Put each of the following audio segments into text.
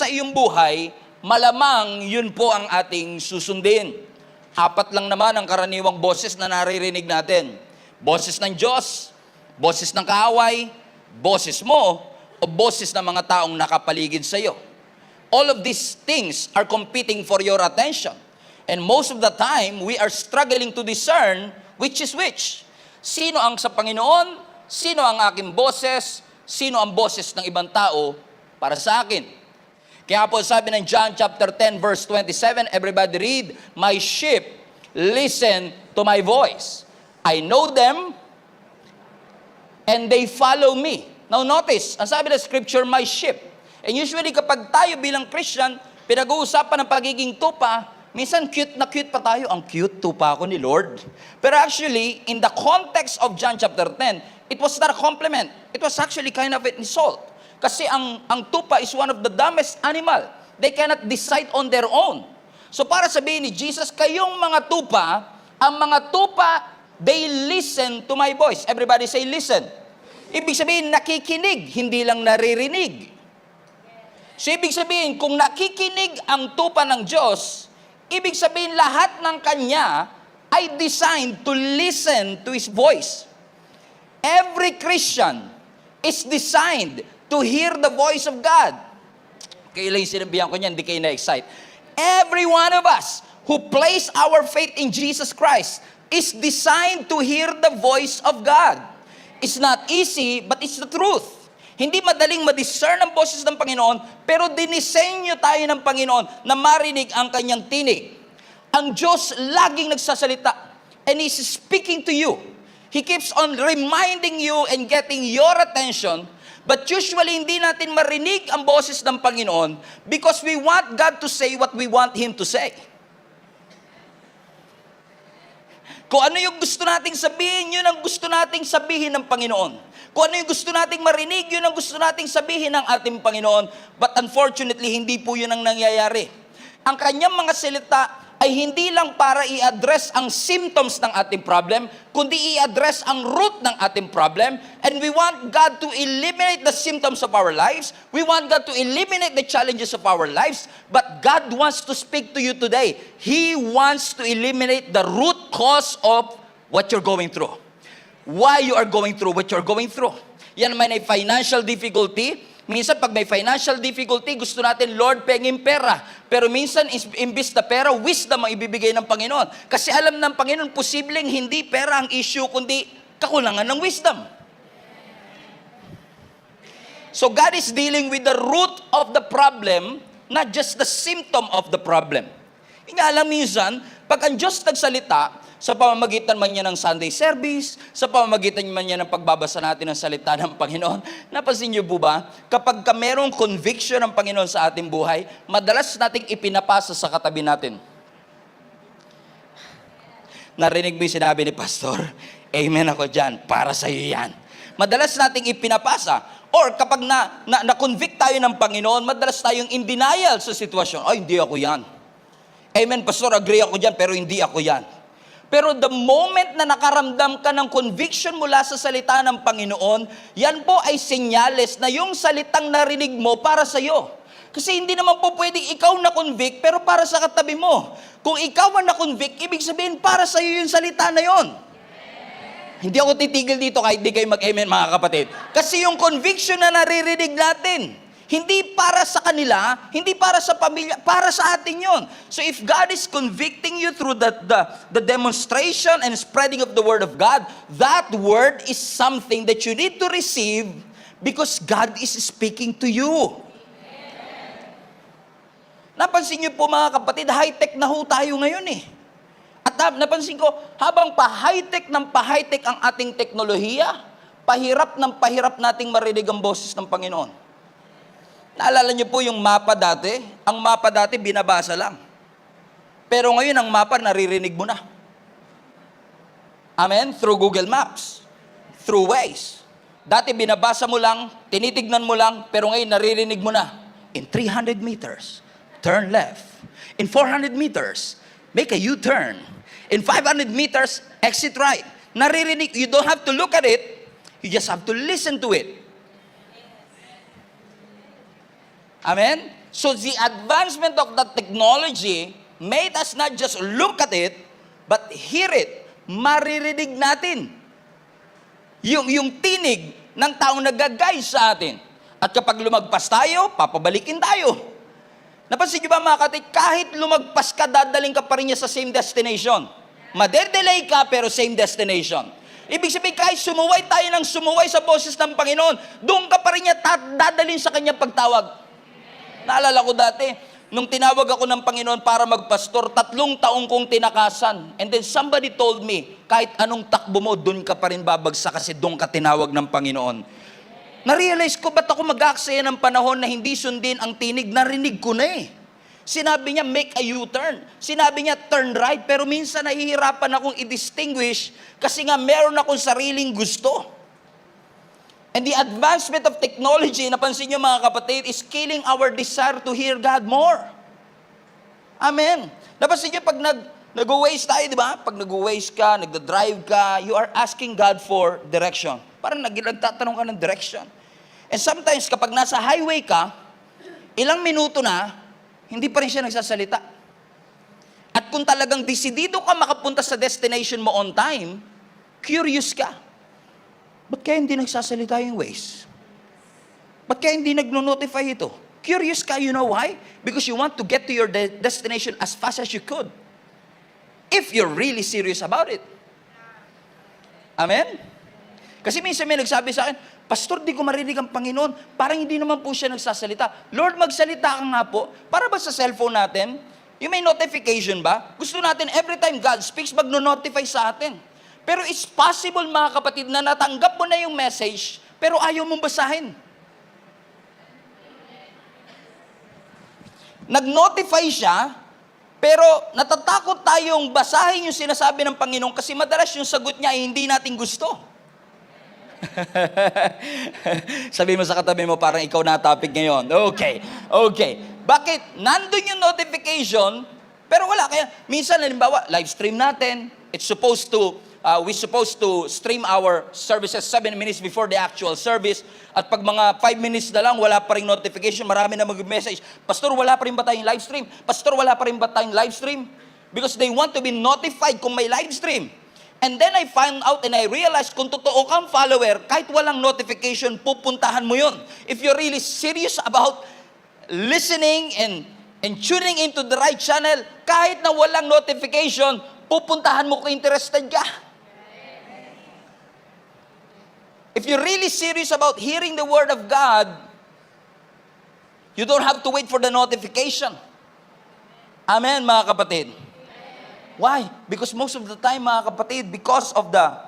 sa iyong buhay, malamang yun po ang ating susundin. 4 lang naman ang karaniwang boses na naririnig natin. Boses ng Diyos, boses ng kaaway, boses mo, o boses ng mga taong nakapaligid sa iyo. All of these things are competing for your attention. And most of the time, we are struggling to discern which is which. Sino ang sa Panginoon? Sino ang aking boses? Sino ang boses ng ibang tao para sa akin? Kaya po sabi ng John chapter 10 verse 27, everybody read, "My sheep listen to my voice. I know them and they follow me." Now notice, ang sabi ng scripture, my sheep. And usually kapag tayo bilang Christian, pinag-uusapan ng pagiging tupa, minsan cute na cute pa tayo. Ang cute, tupa ako ni Lord. Pero actually, in the context of John chapter 10, it was not a compliment. It was actually kind of an insult. Kasi ang tupa is one of the dumbest animal. They cannot decide on their own. So para sabihin ni Jesus, kayong mga tupa, ang mga tupa, they listen to my voice. Everybody say listen. Ibig sabihin, nakikinig, hindi lang naririnig. So ibig sabihin, kung nakikinig ang tupa ng Diyos, ibig sabihin lahat ng Kanya ay designed to listen to His voice. Every Christian is designed to hear the voice of God. Kailan yung sinabihan ko niyan, hindi kayo na-excite. Every one of us who place our faith in Jesus Christ is designed to hear the voice of God. It's not easy, but it's the truth. Hindi madaling ma-discern ang boses ng Panginoon, pero dinisenyo tayo ng Panginoon na marinig ang kanyang tinig. Ang Diyos laging nagsasalita, and He's speaking to you. He keeps on reminding you and getting your attention, but usually hindi natin marinig ang boses ng Panginoon because we want God to say what we want Him to say. Kung ano yung gusto nating sabihin, yun ang gusto nating sabihin ng Panginoon. Kung ano yung gusto nating marinig, yun ang gusto nating sabihin ng ating Panginoon. But unfortunately, hindi po yun ang nangyayari. Ang kanyang mga salita ay hindi lang para i-address ang symptoms ng ating problem, kundi i-address ang root ng ating problem. And we want God to eliminate the symptoms of our lives. We want God to eliminate the challenges of our lives. But God wants to speak to you today. He wants to eliminate the root cause of what you're going through. Why you are going through what you're going through. Yan may financial difficulty. Minsan pag may financial difficulty, gusto natin, Lord, pengin pera. Pero minsan, imbis na pera, wisdom ang ibibigay ng Panginoon. Kasi alam ng Panginoon, posibleng hindi pera ang issue, kundi kakulangan ng wisdom. So God is dealing with the root of the problem, not just the symptom of the problem. Nga alam minsan, pag ang Diyos nagsalita, sa pamamagitan man niya ng Sunday service, sa pamamagitan man niya ng pagbabasa natin ng salita ng Panginoon. Napansin niyo po ba, kapag merong conviction ng Panginoon sa ating buhay, madalas nating ipinapasa sa katabi natin. Narinig mo yung sinabi ni Pastor? Amen ako dyan, para sa iyo yan. Madalas nating ipinapasa. Or kapag na-convict tayo ng Panginoon, madalas tayong in denial sa sitwasyon. Ay, hindi ako yan. Amen, Pastor, agree ako dyan, pero hindi ako yan. Pero the moment na nakaramdam ka ng conviction mula sa salita ng Panginoon, yan po ay senyales na yung salitang narinig mo para sa iyo. Kasi hindi naman po pwedeng ikaw na-convict, pero para sa katabi mo. Kung ikaw ang na-convict, ibig sabihin para sa iyo yung salita na yon. Hindi ako titigil dito kahit di kayo mag-amen, mga kapatid. Kasi yung conviction na naririnig natin, hindi para sa kanila, hindi para sa pamilya, para sa atin yun. So if God is convicting you through the demonstration and spreading of the Word of God, that Word is something that you need to receive because God is speaking to you. Napansin niyo po mga kapatid, high-tech na ho tayo ngayon eh. At napansin ko, habang pa-high-tech ng pa-high-tech ang ating teknolohiya, pahirap ng pahirap nating marinig ang boses ng Panginoon. Naalala niyo po yung mapa dati? Ang mapa dati binabasa lang. Pero ngayon ang mapa naririnig mo na. Amen? Through Google Maps. Through Waze. Dati binabasa mo lang, tinitignan mo lang, pero ngayon naririnig mo na. In 300 meters, turn left. In 400 meters, make a U-turn. In 500 meters, exit right. Naririnig, you don't have to look at it, you just have to listen to it. Amen? So the advancement of the technology made us not just look at it, but hear it. Maririnig natin. Yung tinig ng taong nag-guide sa atin. At kapag lumagpas tayo, papabalikin tayo. Napansin niyo ba mga kapatid, kahit lumagpas ka, dadaling ka pa rin niya sa same destination. Madedelay ka, pero same destination. Ibig sabihin, kahit sumuway tayo ng sumuway sa boses ng Panginoon, doon ka pa rin niya dadalhin sa kanyang pagtawag. Naalala ko dati, nung tinawag ako ng Panginoon para magpastor, 3 taong kong tinakasan. And then somebody told me, kahit anong takbo mo, doon ka pa rin babagsak kasi doon ka tinawag ng Panginoon. Na-realize ko, ba't ako mag-aaksaya ng panahon na hindi sundin ang tinig? Narinig ko na eh. Sinabi niya, make a U-turn. Sinabi niya, turn right. Pero minsan nahihirapan akong i-distinguish kasi nga meron akong sariling gusto. And the advancement of technology, napansin niyo mga kapatid, is killing our desire to hear God more. Amen. Napansin niyo pag nag-waze tayo, di ba? Pag nag-waze ka, nagda-drive ka, you are asking God for direction. Parang nagtatanong ka ng direction. And sometimes, kapag nasa highway ka, ilang minuto na, hindi pa rin siya nagsasalita. At kung talagang desidido ka makapunta sa destination mo on time, curious ka. Ba't kaya hindi nagsasalita yung Waze? Ba't kaya hindi nagno-notify ito? Curious ka, you know why? Because you want to get to your destination as fast as you could. If you're really serious about it. Amen? Kasi minsan may nagsabi sa akin, Pastor, di ko marinig ang Panginoon. Parang hindi naman po siya nagsasalita. Lord, magsalita ka nga po. Para ba sa cellphone natin? Yung may notification ba? Gusto natin every time God speaks, magno-notify sa atin. Pero it's possible mga kapatid na natanggap mo na yung message, pero ayaw mong basahin. Nag-notify siya, pero natatakot tayong basahin yung sinasabi ng Panginoon kasi madalas yung sagot niya ay hindi natin gusto. Sabi mo sa katabi mo, parang ikaw na topic ngayon. Okay. Bakit? Nandun yung notification, pero wala. Kaya, minsan, halimbawa, live stream natin, we're supposed to stream our services 7 minutes before the actual service, at pag mga 5 minutes na lang, wala pa rin notification, marami na mag-message, Pastor, wala pa rin ba tayong live stream? Pastor, wala pa rin ba tayong live stream? Because they want to be notified kung may live stream. And then I found out and I realized kung totoo kang follower, kahit walang notification, pupuntahan mo yun. If you're really serious about listening and tuning into the right channel, kahit na walang notification, pupuntahan mo kung interested ka. If you're really serious about hearing the Word of God, you don't have to wait for the notification. Amen, mga kapatid. Why? Because most of the time, mga kapatid, because of the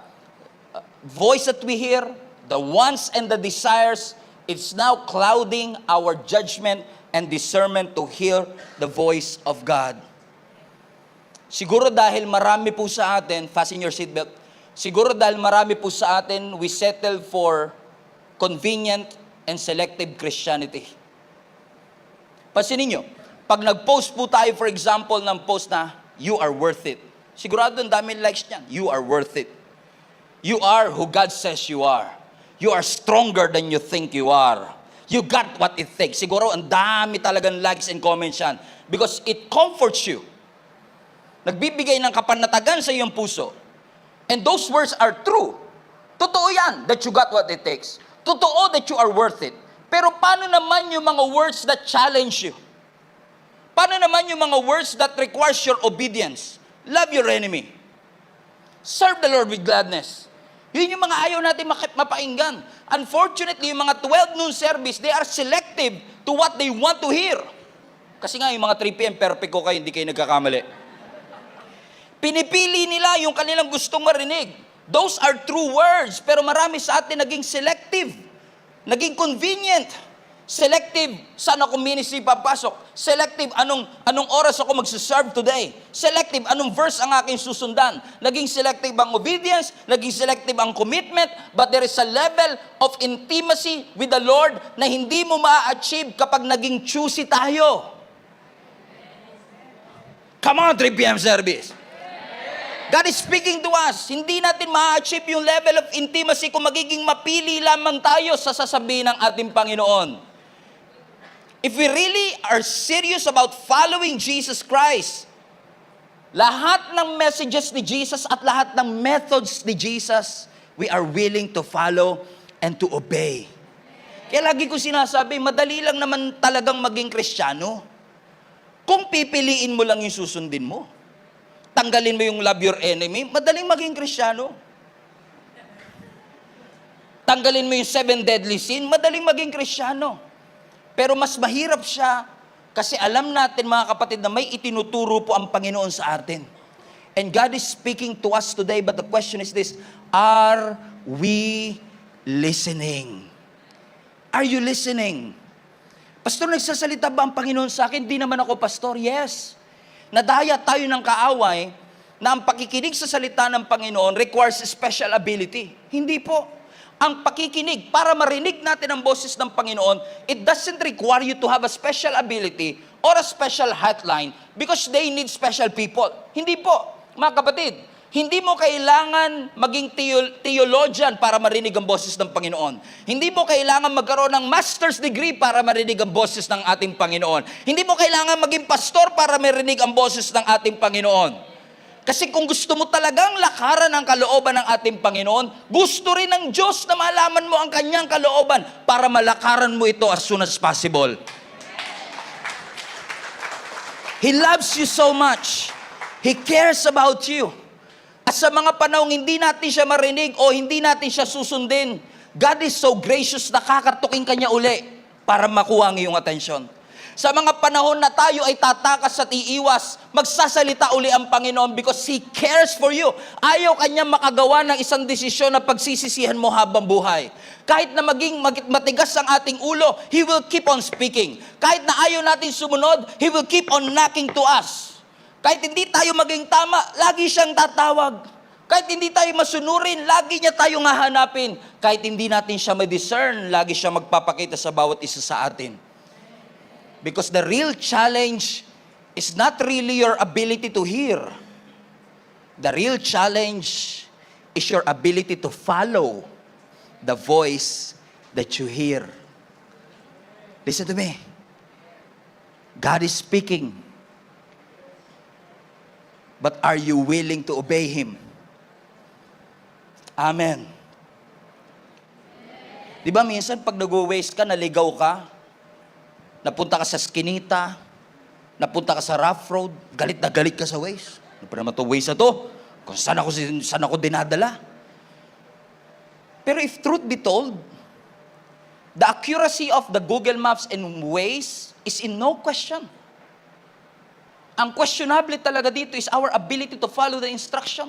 voice that we hear, the wants and the desires, it's now clouding our judgment and discernment to hear the voice of God. Siguro dahil marami po sa atin, fasten your seatbelt, siguro dahil marami po sa atin, we settle for convenient and selective Christianity. Pansinin nyo, pag nag-post po tayo, for example, ng post na, you are worth it. Sigurado ang dami likes niyan. You are worth it. You are who God says you are. You are stronger than you think you are. You got what it takes. Siguro ang dami talagang likes and comments yan. Because it comforts you. Nagbibigay ng kapanatagan sa iyong puso. And those words are true. Totoo yan, that you got what it takes. Totoo that you are worth it. Pero paano naman yung mga words that challenge you? Paano naman yung mga words that requires your obedience? Love your enemy. Serve the Lord with gladness. Yun yung mga ayaw natin mapakinggan. Unfortunately, yung mga 12 noon service, they are selective to what they want to hear. Kasi nga, yung mga 3 p.m., perfect ko kayo, hindi kayo nagkakamali. Pinipili nila yung kanilang gustong marinig. Those are true words, pero marami sa atin naging selective. Naging convenient. Selective, saan ako ministry papasok? Selective, anong oras ako magsaserve today? Selective, anong verse ang aking susundan? Naging selective ang obedience, naging selective ang commitment, but there is a level of intimacy with the Lord na hindi mo ma-achieve kapag naging choosy tayo. Come on, 3 p.m. service. God is speaking to us. Hindi natin ma-achieve yung level of intimacy kung magiging mapili lamang tayo sa sasabihin ng ating Panginoon. If we really are serious about following Jesus Christ, lahat ng messages ni Jesus at lahat ng methods ni Jesus, we are willing to follow and to obey. Kaya lagi ko sinasabi, madali lang naman talagang maging Kristiyano. Kung pipiliin mo lang yung susundin mo, tanggalin mo yung love your enemy, madaling maging Kristiyano. Tanggalin mo yung 7 deadly sin, madaling maging Kristiyano. Pero mas mahirap siya kasi alam natin mga kapatid na may itinuturo po ang Panginoon sa atin. And God is speaking to us today, but the question is this, are we listening? Are you listening? Pastor, nagsasalita ba ang Panginoon sa akin? Di naman ako pastor. Yes. Nadaya tayo ng kaaway na ang pakikinig sa salita ng Panginoon requires special ability. Hindi po. Ang pakikinig, para marinig natin ang boses ng Panginoon, it doesn't require you to have a special ability or a special hotline because they need special people. Hindi po, mga kapatid. Hindi mo kailangan maging theologian para marinig ang boses ng Panginoon. Hindi mo kailangan magkaroon ng master's degree para marinig ang boses ng ating Panginoon. Hindi mo kailangan maging pastor para marinig ang boses ng ating Panginoon. Kasi kung gusto mo talagang lakaran ang kalooban ng ating Panginoon, gusto rin ng Diyos na malaman mo ang kanyang kalooban para malakaran mo ito as soon as possible. He loves you so much. He cares about you. At sa mga panahong hindi natin siya marinig o hindi natin siya susundin, God is so gracious na kakatukin kanya uli para makuha ang iyong atensyon. Sa mga panahon na tayo ay tatakas at iiwas, magsasalita uli ang Panginoon because He cares for you. Ayaw kanya makagawa ng isang desisyon na pagsisisihan mo habang buhay. Kahit na maging matigas ang ating ulo, He will keep on speaking. Kahit na ayaw natin sumunod, He will keep on knocking to us. Kahit hindi tayo maging tama, lagi siyang tatawag. Kahit hindi tayo masunurin, lagi niya tayong hahanapin. Kahit hindi natin siya ma-discern, lagi siya magpapakita sa bawat isa sa atin. Because the real challenge is not really your ability to hear. The real challenge is your ability to follow the voice that you hear. Listen to me. God is speaking. But are you willing to obey Him? Amen. Di ba minsan pag nag-waste ka, naligaw ka, napunta ka sa Skinita, napunta ka sa rough road, galit na galit ka sa Waze. Ano pa naman to Waze na to? Kung saan ako dinadala? Pero if truth be told, the accuracy of the Google Maps and Waze is in no question. Ang questionable talaga dito is our ability to follow the instruction.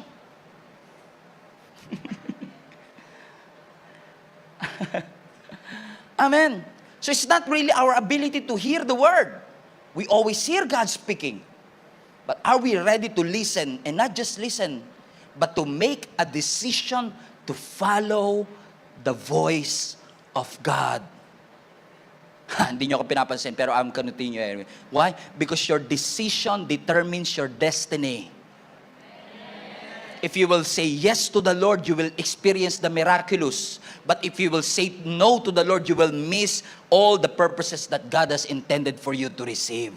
Amen. So it's not really our ability to hear the word. We always hear God speaking. But are we ready to listen? And not just listen, but to make a decision to follow the voice of God. Hindi nyo ako pinapansin, pero I'm continue anyway. Why? Because your decision determines your destiny. If you will say yes to the Lord, you will experience the miraculous. But if you will say no to the Lord, you will miss all the purposes that God has intended for you to receive.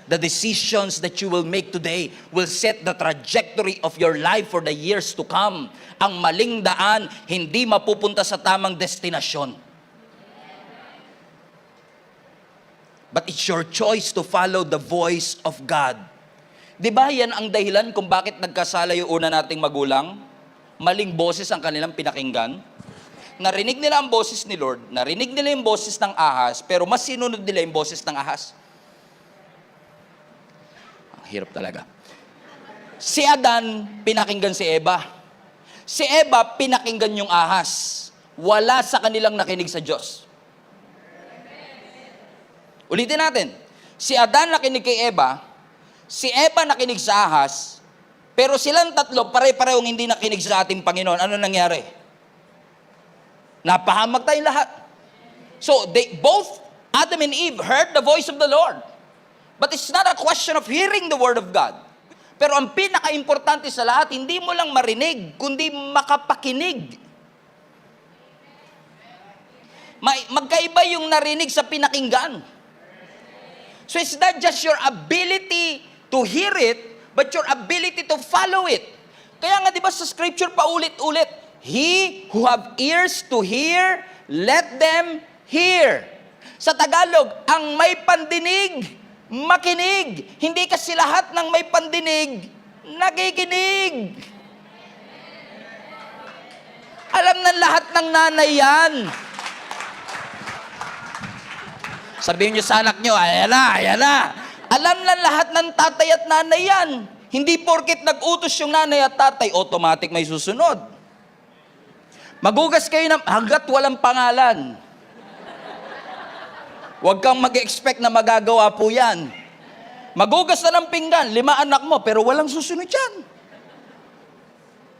The decisions that you will make today will set the trajectory of your life for the years to come. Ang maling daan, hindi mapupunta sa tamang destinasyon. But it's your choice to follow the voice of God. Di ba yan ang dahilan kung bakit nagkasala yung una nating magulang? Maling boses ang kanilang pinakinggan. Narinig nila ang boses ni Lord, narinig nila yung boses ng ahas, pero mas sinunod nila yung boses ng ahas. Ang hirap talaga. Si Adan, pinakinggan si Eva. Si Eva, pinakinggan yung ahas. Wala sa kanilang nakinig sa Diyos. Ulitin natin. Si Adan nakinig kay Eva, si Eva nakinig sa ahas, pero silang tatlo pare-parehong hindi nakinig sa ating Panginoon. Ano nangyari? Napahamak tayong lahat. So, both Adam and Eve heard the voice of the Lord. But it's not a question of hearing the word of God. Pero ang pinaka-importante sa lahat, hindi mo lang marinig, kundi makapakinig. Magkaiba yung narinig sa pinakinggan. So it's not just your ability to hear it, but your ability to follow it. Kaya nga di ba sa scripture paulit-ulit, he who have ears to hear, let them hear. Sa Tagalog, ang may pandinig, makinig. Hindi kasi lahat ng may pandinig, nakikinig. Alam ng lahat ng nanay yan. Sabihin niyo sa anak niyo, ayan na, ayan na. Alam ng lahat ng tatay at nanay yan. Hindi porket nag-utos yung nanay at tatay, automatic may susunod. Magugas kayo hanggat walang pangalan. Huwag kang mag-expect na magagawa po yan. Magugas na ng pinggan, 5 anak mo, pero walang susunod yan.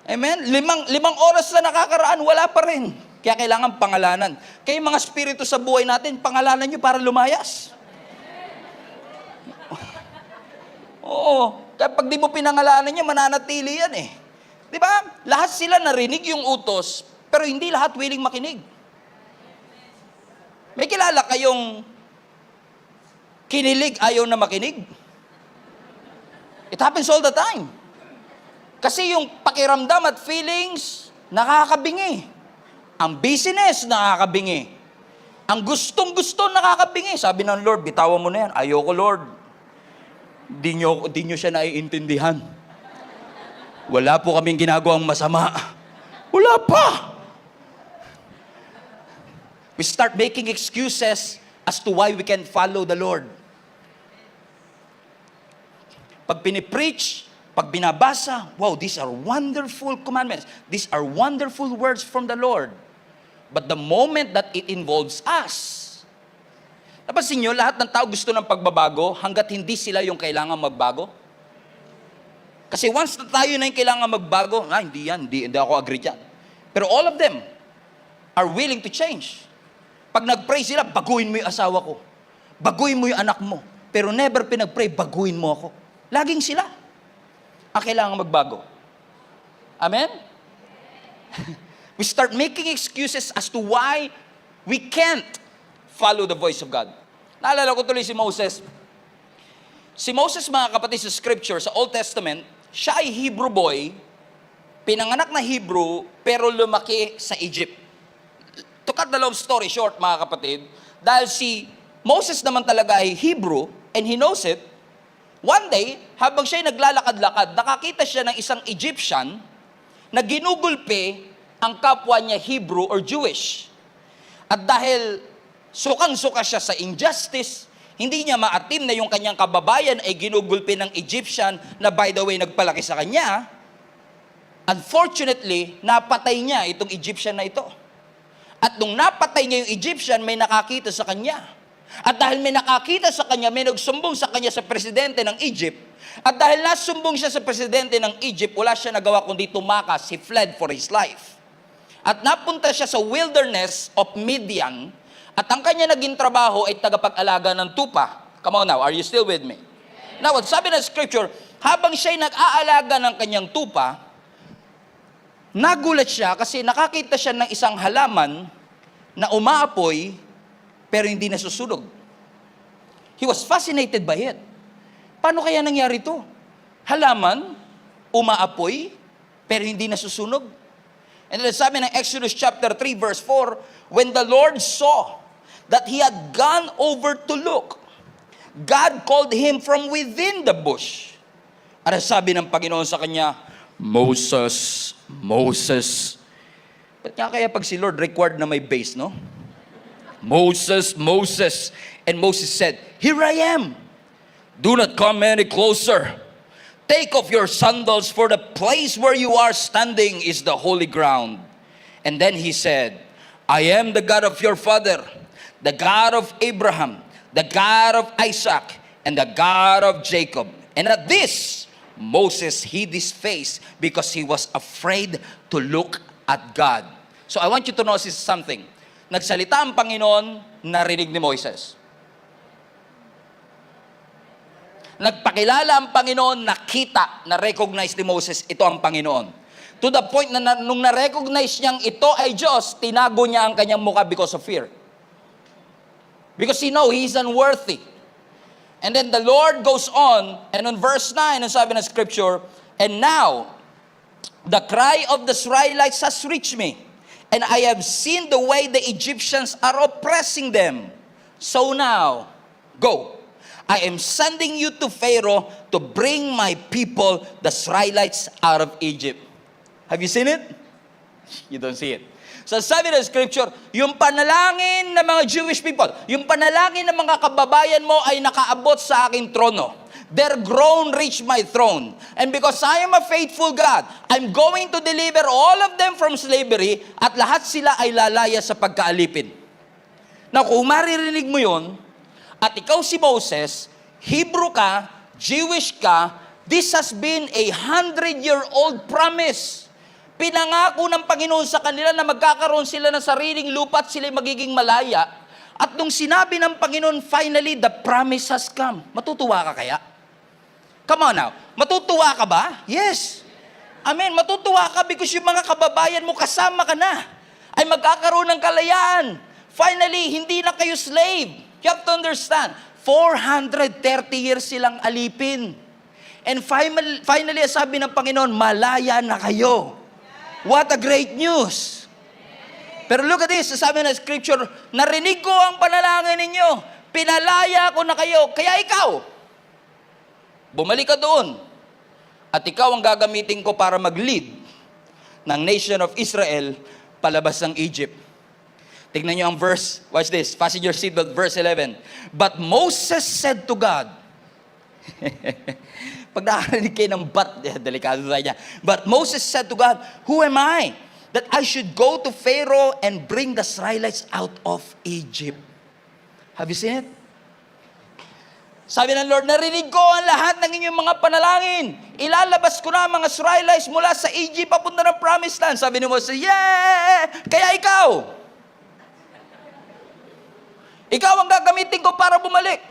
Amen? Limang oras na nakakaraan, wala pa rin. Kaya kailangan pangalanan. Kaya mga spirito sa buhay natin, pangalanan nyo para lumayas. Oo. Kaya pag di mo pinangalanan niya, mananatili yan eh. Di ba? Lahat sila narinig yung utos, pero hindi lahat willing makinig. May kilala kayong kinilig, ayaw na makinig? It happens all the time. Kasi yung pakiramdam at feelings, nakakabingi. Ang business, nakakabingi. Ang gustong-gusto, nakakabingi. Sabi ng Lord, bitawan mo na yan. Ayoko, Lord. Di nyo siya naiintindihan. Wala po kaming ginagawang masama. Wala pa. We start making excuses as to why we can follow the Lord. Pag pinipreach, pag binabasa, wow, these are wonderful commandments. These are wonderful words from the Lord. But the moment that it involves us, napansin nyo, lahat ng tao gusto ng pagbabago hanggat hindi sila yung kailangan magbago. Kasi once na tayo na yung kailangan magbago, hindi ako agree dyan. Pero all of them are willing to change. Pag nag-pray sila, baguhin mo yung asawa ko. Baguhin mo yung anak mo. Pero never pinag-pray, baguhin mo ako. Laging sila ang kailangan magbago. Amen? We start making excuses as to why we can't follow the voice of God. Naalala ko tuloy si Moses. Si Moses, mga kapatid, sa scripture, sa Old Testament, siya ay Hebrew boy, pinanganak na Hebrew, pero lumaki sa Egypt. To cut the long story short, mga kapatid, dahil si Moses naman talaga ay Hebrew, and he knows it, one day, habang siya'y naglalakad-lakad, nakakita siya ng isang Egyptian na ginugulpe ang kapwa niya Hebrew or Jewish. At dahil sukang-suka siya sa injustice, hindi niya maatim na yung kanyang kababayan ay ginugulpi ng Egyptian na by the way nagpalaki sa kanya. Unfortunately, napatay niya itong Egyptian na ito. At nung napatay niya yung Egyptian, may nakakita sa kanya. At dahil may nakakita sa kanya, may nagsumbong sa kanya sa presidente ng Egypt. At dahil nasumbong siya sa presidente ng Egypt, wala siya nagawa kundi tumakas. He fled for his life. At napunta siya sa wilderness of Midian. At ang kanya naging trabaho ay tagapag-alaga ng tupa. Come on now, are you still with me? Now, sabi ng scripture, habang siya'y nag-aalaga ng kanyang tupa, nagulat siya kasi nakakita siya ng isang halaman na umaapoy pero hindi nasusunog. He was fascinated by it. Paano kaya nangyari ito? Halaman, umaapoy pero hindi nasusunog. And then sabi ng Exodus chapter 3 verse 4, when the Lord saw that he had gone over to look, God called him from within the bush. At sabi ng Panginoon sa kanya, Moses, Moses. Ba't nga kaya pag si Lord required na may bass, no? Moses, Moses. And Moses said, here I am. Do not come any closer. Take off your sandals, for the place where you are standing is the holy ground. And then he said, I am the God of your father, the God of Abraham, the God of Isaac, and the God of Jacob. And at this, Moses hid his face because he was afraid to look at God. So I want you to notice something. Nagsalita ang Panginoon, narinig ni Moises. Nagpakilala ang Panginoon, nakita, na-recognize ni Moses, ito ang Panginoon. To the point na nung na-recognize niyang ito ay Diyos, tinago niya ang kanyang mukha because of fear. Because he know he is unworthy. And then the Lord goes on, and on verse 9, ang sabi ng scripture, and now, the cry of the Israelites has reached me, and I have seen the way the Egyptians are oppressing them. So now, go. I am sending you to Pharaoh to bring my people, the Israelites, out of Egypt. Have you seen it? You don't see it. So sabi ng scripture, yung panalangin ng mga Jewish people, yung panalangin ng mga kababayan mo ay nakaabot sa aking trono. Their groan reached my throne. And because I am a faithful God, I'm going to deliver all of them from slavery at lahat sila ay lalaya sa pagkaalipin. Now, kung maririnig mo yun, at ikaw si Moses, Hebrew ka, Jewish ka, this has been a 100-year-old promise. Pinangako ng Panginoon sa kanila na magkakaroon sila ng sariling lupa at sila magiging malaya. At nung sinabi ng Panginoon, finally, the promise has come. Matutuwa ka kaya? Come on now. Matutuwa ka ba? Yes. Amen. Matutuwa ka because yung mga kababayan mo kasama ka na ay magkakaroon ng kalayaan. Finally, hindi na kayo slave. You have to understand, 430 years silang alipin. And finally, sabi ng Panginoon, malaya na kayo. What a great news. Pero look at this, sabi ng scripture, narinig ko ang panalangin ninyo, pinalaya ko na kayo, kaya ikaw, bumalik ka doon. At ikaw ang gagamitin ko para mag-lead ng nation of Israel palabas ng Egypt. Tignan nyo ang verse, watch this, fasten your seatbelt, verse 11. But Moses said to God, pag nakarinig kayo ng but, delikado tayo niya. But Moses said to God, who am I that I should go to Pharaoh and bring the Israelites out of Egypt? Have you seen it? Sabi ng Lord, narinig ko ang lahat ng inyong mga panalangin. Ilalabas ko na ang mga Israelites mula sa Egypt papunta ng promised land. Sabi ni Moses, yeah! Kaya ikaw, ikaw ang gagamitin ko para bumalik.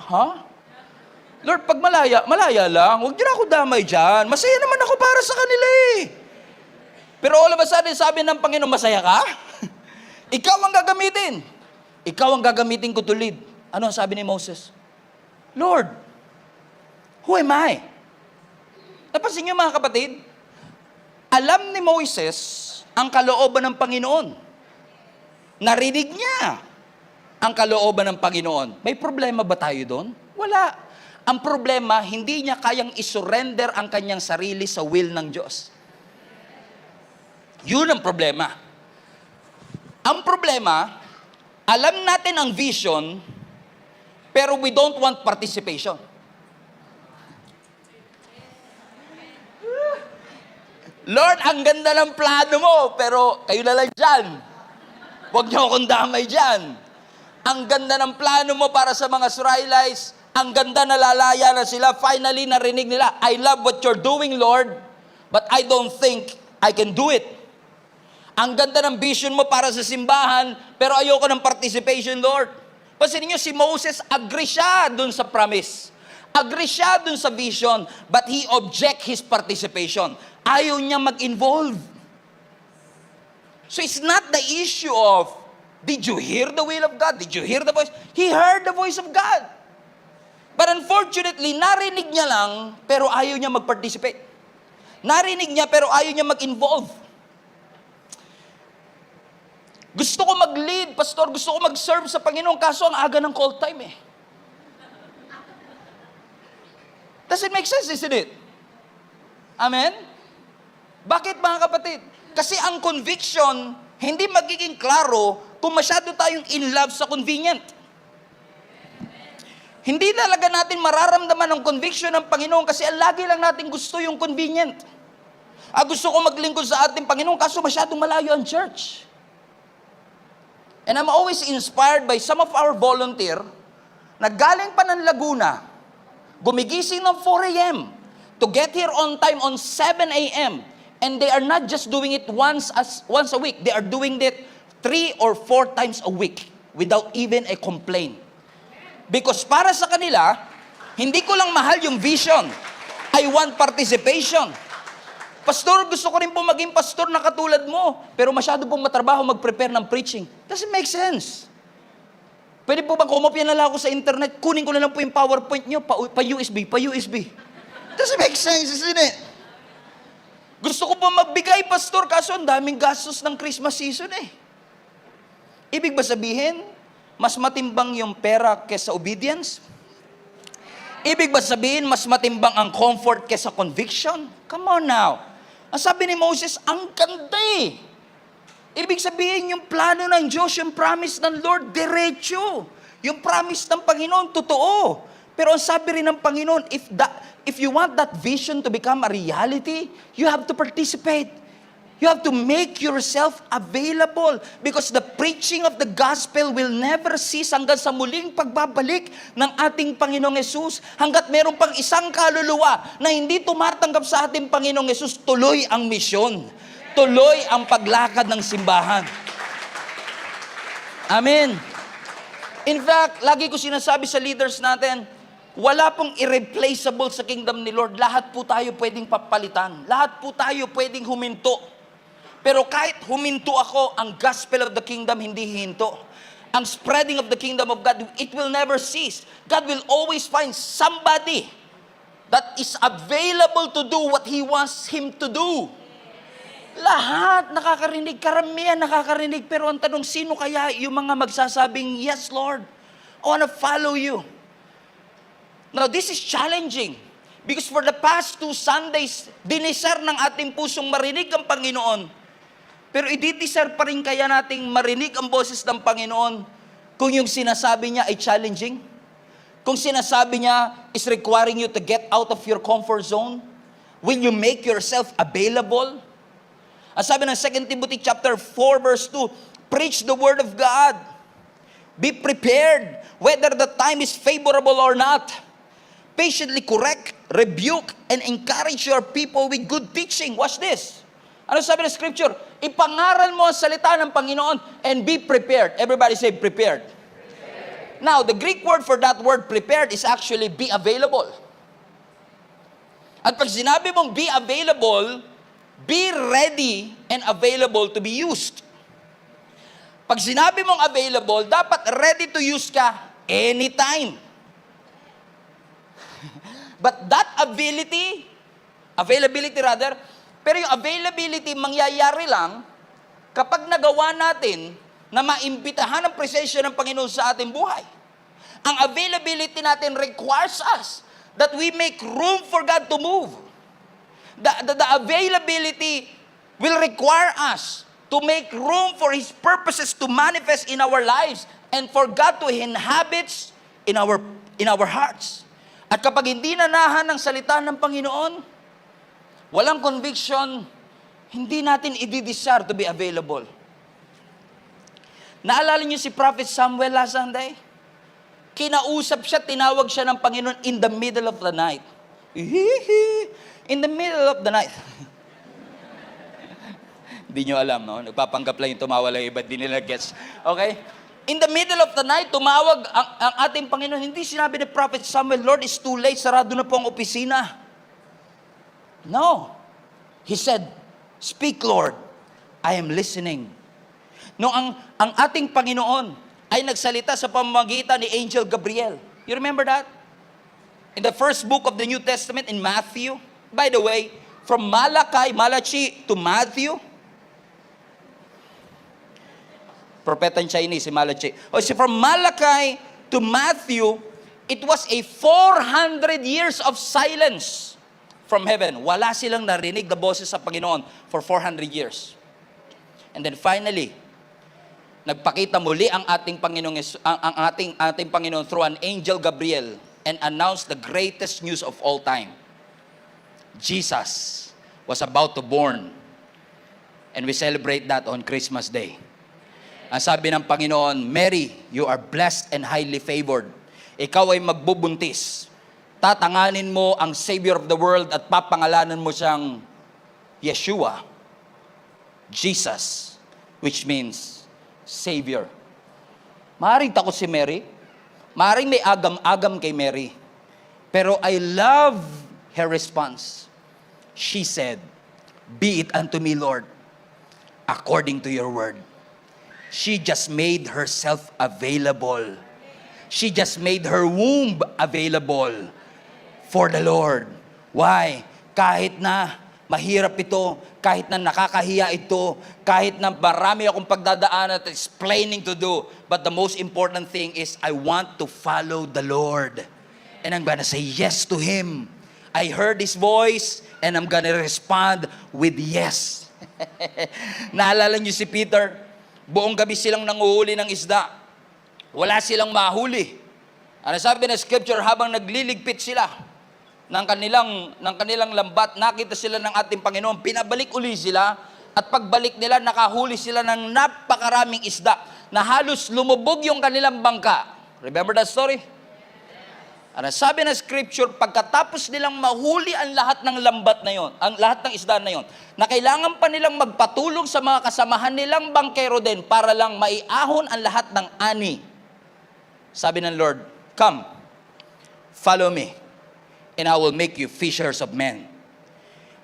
Lord, pag malaya lang. Huwag niyo na ako damay dyan. Masaya naman ako para sa kanila eh. Pero all of a sudden, sabi ng Panginoon, masaya ka? Ikaw ang gagamitin. Ikaw ang gagamitin ko to lead. Ano ang sabi ni Moses? Lord, who am I? Napansin niyo mga kapatid? Alam ni Moses ang kalooban ng Panginoon. Narinig niya ang kalooban ng Panginoon. May problema ba tayo doon? Wala. Ang problema, hindi niya kayang isurrender ang kanyang sarili sa will ng Diyos. Yun ang problema. Ang problema, alam natin ang vision, pero we don't want participation. Lord, ang ganda ng plano mo, pero kayo na lang dyan. Huwag niyo akong damay dyan. Ang ganda ng plano mo para sa mga Israelites, ang ganda na lalaya na sila, finally narinig nila, I love what you're doing, Lord, but I don't think I can do it. Ang ganda ng vision mo para sa simbahan, pero ayoko ng participation, Lord. Pansinin niyo, si Moses, agree siya dun sa promise. Agree siya dun sa vision, but he object his participation. Ayaw niya mag-involve. So it's not the issue of, did you hear the will of God? Did you hear the voice? He heard the voice of God. But unfortunately, narinig niya lang, pero ayaw niya mag-participate. Narinig niya, pero ayaw niya mag-involve. Gusto ko mag-lead, pastor, gusto ko mag-serve sa Panginoon, kaso ang aga ng call time eh. Does it make sense, isn't it? Amen? Bakit mga kapatid? Kasi ang conviction, hindi magiging klaro kung masyado tayong in love sa convenient. Hindi talaga natin mararamdaman ang conviction ng Panginoon kasi lagi lang natin gusto yung convenient. Gusto ko maglingkod sa ating Panginoon kaso masyadong malayo ang church. And I'm always inspired by some of our volunteer na galing pa ng Laguna, gumigising ng 4 a.m. to get here on time on 7 a.m. And they are not just doing it once a week. They are doing it 3 or 4 times a week without even a complaint. Because para sa kanila, hindi ko lang mahal yung vision. I want participation. Pastor, gusto ko rin po maging pastor na katulad mo, pero masyado pong matrabaho mag-prepare ng preaching. Doesn't make sense. Pwede po bang kumopya na lang ako sa internet, kunin ko na lang po yung PowerPoint nyo, pa-USB. Doesn't make sense, isn't it? Gusto ko po magbigay, pastor, kaso ang daming gastos ng Christmas season eh. Ibig ba sabihin, mas matimbang yung pera kesa obedience? Ibig ba sabihin, mas matimbang ang comfort kesa conviction? Come on now. Ang sabi ni Moses, ang ganda eh. Ibig sabihin, yung plano ng Diyos, yung promise ng Lord, diretso. Yung promise ng Panginoon, totoo. Pero ang sabi rin ng Panginoon, if you want that vision to become a reality, you have to participate. You have to make yourself available because the preaching of the gospel will never cease hanggang sa muling pagbabalik ng ating Panginoong Yesus. Hanggat meron pang isang kaluluwa na hindi tumatanggap sa ating Panginoong Yesus, tuloy ang misyon. Tuloy ang paglakad ng simbahan. Amen. In fact, lagi ko sinasabi sa leaders natin, wala pong irreplaceable sa kingdom ni Lord. Lahat po tayo pwedeng papalitan. Lahat po tayo pwedeng huminto. Pero kahit huminto ako, ang gospel of the kingdom hindi hinto. Ang spreading of the kingdom of God, it will never cease. God will always find somebody that is available to do what He wants him to do. Lahat nakakarinig, karamihan nakakarinig, pero ang tanong, sino kaya yung mga magsasabing, yes Lord, I want to follow you. Now this is challenging because for the past 2 Sundays, dinisar ng ating pusong marinig ang Panginoon. Pero ididisar pa rin kaya nating marinig ang boses ng Panginoon kung yung sinasabi niya ay challenging? Kung sinasabi niya is requiring you to get out of your comfort zone? Will you make yourself available? Ang sabi ng 2 Timothy chapter 4 verse 2, preach the word of God. Be prepared whether the time is favorable or not. Patiently correct, rebuke, and encourage your people with good teaching. Watch this. Ano sabi ng scripture? Ipangaral mo ang salita ng Panginoon and be prepared. Everybody say prepared. Now, the Greek word for that word prepared is actually be available. At pag sinabi mong be available, be ready and available to be used. Pag sinabi mong available, dapat ready to use ka anytime. But that availability rather, pero yung availability mangyayari lang kapag nagawa natin na maimbitahan ang presensya ng Panginoon sa ating buhay. Ang availability natin requires us that we make room for God to move. The availability will require us to make room for His purposes to manifest in our lives and for God to inhabit in our hearts. At kapag hindi nanahan ng salita ng Panginoon, walang conviction, hindi natin i-desire to be available. Naalala niyo si Prophet Samuel last Sunday? Kinausap siya, tinawag siya ng Panginoon in the middle of the night. In the middle of the night. Hindi nyo alam, no? Nagpapanggap lang yung tumawa lang iba, di nila gets. Okay? In the middle of the night, tumawag ang ating Panginoon. Hindi sinabi ni Prophet Samuel, Lord, it's too late, sarado na po ang opisina. No. He said, speak Lord, I am listening. No, ang ating Panginoon ay nagsalita sa pamamagitan ni Angel Gabriel. You remember that? In the first book of the New Testament in Matthew. By the way, from Malachi to Matthew, propeta in Chinese, si Malachi. So from Malachi to Matthew, it was a 400 years of silence from heaven. Wala silang narinig na boses sa Panginoon for 400 years. And then finally, nagpakita muli ang ating Panginoon, ang ating Panginoon through an angel Gabriel and announced the greatest news of all time. Jesus was about to born. And we celebrate that on Christmas Day. Ang sabi ng Panginoon, Mary, you are blessed and highly favored. Ikaw ay magbubuntis. Tatanganin mo ang Savior of the world at papangalanan mo siyang Yeshua, Jesus, which means Savior. Maaaring takot si Mary. Maaaring may agam-agam kay Mary. Pero I love her response. She said, be it unto me, Lord, according to your word. She just made herself available She just made her womb available for the Lord. Why? Kahit na mahirap ito, kahit na nakakahiya ito, kahit na marami akong pagdadaanan at explaining to do, but the most important thing is I want to follow the Lord. And I'm gonna say yes to Him. I heard His voice and I'm gonna respond with yes. Naalala niyo si Peter? Buong gabi silang nanguhuli ng isda. Wala silang mahuli. Ano sabi ng scripture, habang nagliligpit sila ng kanilang lambat, nakita sila ng ating Panginoon, pinabalik uli sila, at pagbalik nila, nakahuli sila ng napakaraming isda, na halos lumubog yung kanilang bangka. Remember that story? Ano sabi ng scripture, pagkatapos nilang mahuli ang lahat ng lambat na yon, ang lahat ng isda na yon, na kailangan pa nilang magpatulong sa mga kasamahan nilang bangkero din para lang maiahon ang lahat ng ani. Sabi ng Lord, come, follow me, and I will make you fishers of men.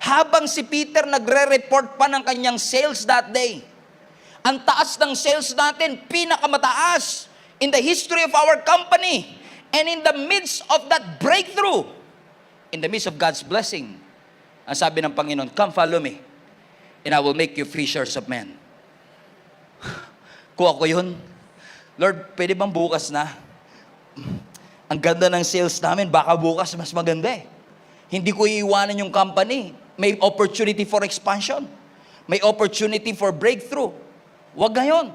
Habang si Peter nagre-report pa ng kanyang sales that day, ang taas ng sales natin, pinakamataas in the history of our company. And in the midst of that breakthrough, in the midst of God's blessing, ang sabi ng Panginoon, come follow me, and I will make you fishers of men. Kuha ko yun. Lord, pwede bang bukas na? Ang ganda ng sales namin, baka bukas mas maganda eh. Hindi ko iiwanan yung company. May opportunity for expansion. May opportunity for breakthrough. Wag ngayon.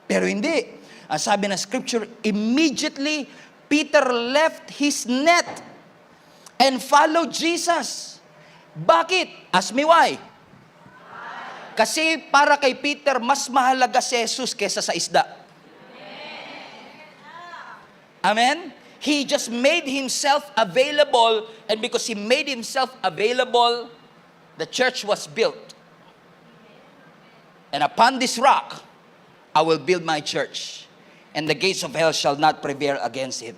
Pero hindi. Ang sabi ng scripture, immediately, Peter left his net and followed Jesus. Bakit? Ask me why. Kasi para kay Peter, mas mahalaga si Jesus kesa sa isda. Amen? He just made himself available, and because he made himself available, the church was built. And upon this rock, I will build my church, and the gates of hell shall not prevail against it.